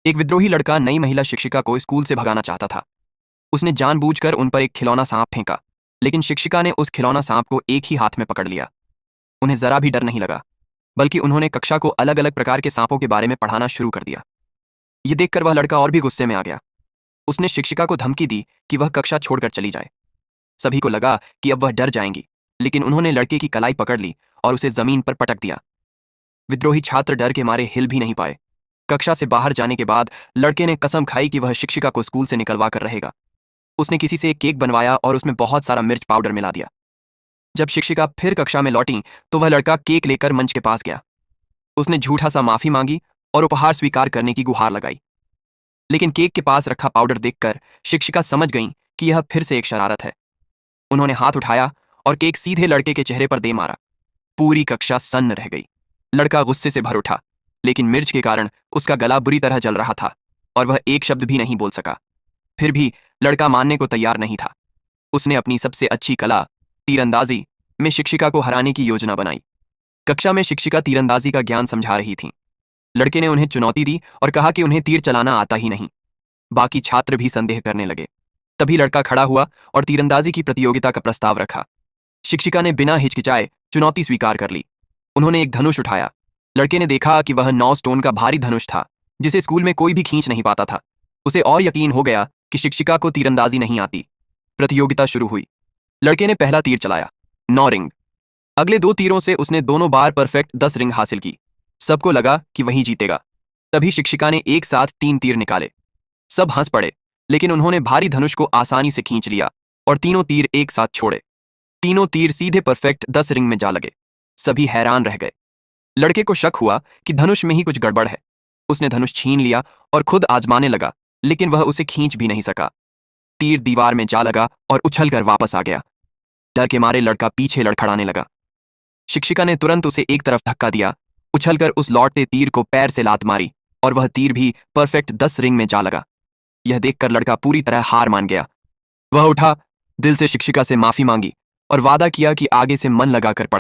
एक विद्रोही लड़का नई महिला शिक्षिका को स्कूल से भगाना चाहता था। उसने जानबूझकर उन पर एक खिलौना सांप फेंका, लेकिन शिक्षिका ने उस खिलौना सांप को एक ही हाथ में पकड़ लिया। उन्हें जरा भी डर नहीं लगा, बल्कि उन्होंने कक्षा को अलग अलग प्रकार के सांपों के बारे में पढ़ाना शुरू कर दिया। ये देखकर वह लड़का और भी गुस्से में आ गया। उसने शिक्षिका को धमकी दी कि वह कक्षा छोड़कर चली जाए। सभी को लगा कि अब वह डर जाएंगी, लेकिन उन्होंने लड़के की कलाई पकड़ ली और उसे जमीन पर पटक दिया। विद्रोही छात्र डर के मारे हिल भी नहीं पाए। कक्षा से बाहर जाने के बाद लड़के ने कसम खाई कि वह शिक्षिका को स्कूल से निकलवा कर रहेगा। उसने किसी से एक केक बनवाया और उसमें बहुत सारा मिर्च पाउडर मिला दिया। जब शिक्षिका फिर कक्षा में लौटी तो वह लड़का केक लेकर मंच के पास गया। उसने झूठा सा माफी मांगी और उपहार स्वीकार करने की गुहार लगाई। लेकिन केक के पास रखा पाउडर देखकर शिक्षिका समझ गई कि यह फिर से एक शरारत है। उन्होंने हाथ उठाया और केक सीधे लड़के के चेहरे पर दे मारा। पूरी कक्षा सन्न रह गई। लड़का गुस्से से भर उठा, लेकिन मिर्च के कारण उसका गला बुरी तरह जल रहा था और वह एक शब्द भी नहीं बोल सका। फिर भी लड़का मानने को तैयार नहीं था। उसने अपनी सबसे अच्छी कला, तीरंदाजी, में शिक्षिका को हराने की योजना बनाई। कक्षा में शिक्षिका तीरंदाजी का ज्ञान समझा रही थीं। लड़के ने उन्हें चुनौती दी और कहा कि उन्हें तीर चलाना आता ही नहीं। बाकी छात्र भी संदेह करने लगे। तभी लड़का खड़ा हुआ और तीरंदाजी की प्रतियोगिता का प्रस्ताव रखा। शिक्षिका ने बिना हिचकिचाए चुनौती स्वीकार कर ली। उन्होंने एक धनुष उठाया। लड़के ने देखा कि वह 9 स्टोन का भारी धनुष था, जिसे स्कूल में कोई भी खींच नहीं पाता था। उसे और यकीन हो गया कि शिक्षिका को तीरंदाजी नहीं आती। प्रतियोगिता शुरू हुई। लड़के ने पहला तीर चलाया, 9 रिंग। अगले 2 तीरों से उसने दोनों बार परफेक्ट 10 रिंग हासिल की। सबको लगा कि वही जीतेगा। तभी शिक्षिका ने एक साथ 3 तीर निकाले। सब हंस पड़े, लेकिन उन्होंने भारी धनुष को आसानी से खींच लिया और तीनों तीर एक साथ छोड़े। तीनों तीर सीधे परफेक्ट 10 रिंग में जा लगे। सभी हैरान रह गए। लड़के को शक हुआ कि धनुष में ही कुछ गड़बड़ है। उसने धनुष छीन लिया और खुद आजमाने लगा, लेकिन वह उसे खींच भी नहीं सका। तीर दीवार में जा लगा और उछलकर वापस आ गया। डर के मारे लड़का पीछे लड़खड़ाने लगा। शिक्षिका ने तुरंत उसे एक तरफ धक्का दिया, उछलकर उस लौटते तीर को पैर से लात मारी और वह तीर भी परफेक्ट 10 रिंग में जा लगा। यह देखकर लड़का पूरी तरह हार मान गया। वह उठा, दिल से शिक्षिका से माफी मांगी और वादा किया कि आगे से मन लगाकर